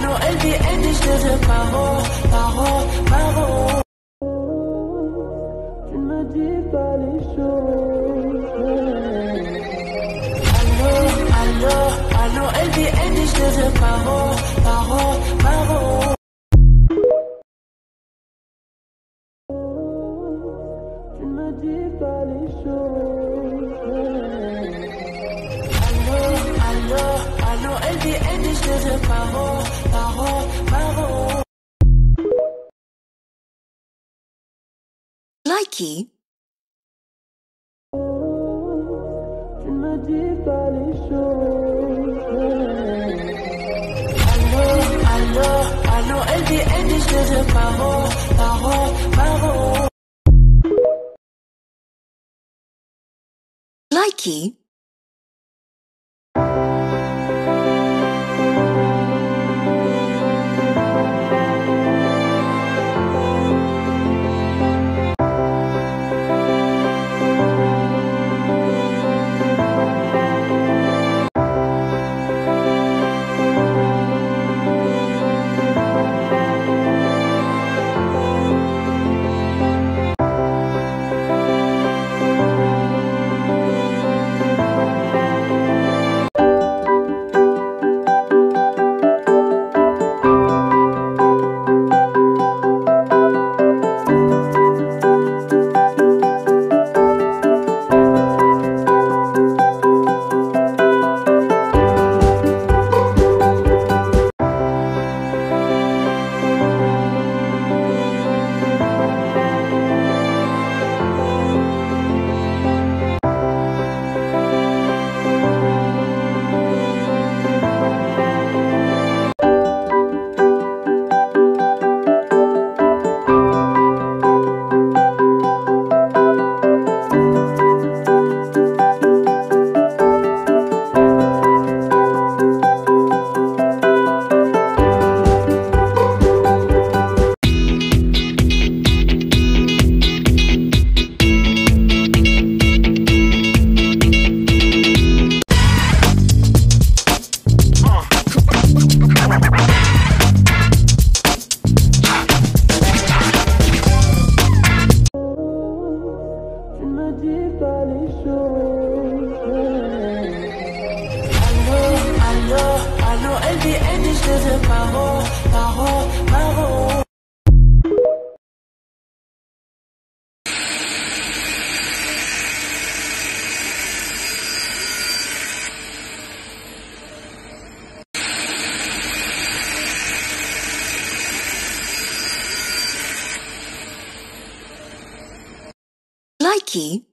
allô, elle dit je te veux paro, paro, paro. Tu ne me dis pas les choses. Allô, allô, allô, elle dit je te veux paro, paro, paro. Tu ne me dis pas les choses. Allô, allô, allô, elle dit je te veux paro, paro, paro. Likey. Tu ne me dis pas les choses. Allô, allô, allô, elle dit je te veux paro, paro, paro. Likey. Tu ne me dis pas les choses. Allô, allô, allô, elle dit je te veux paro, paro, paro. Likey.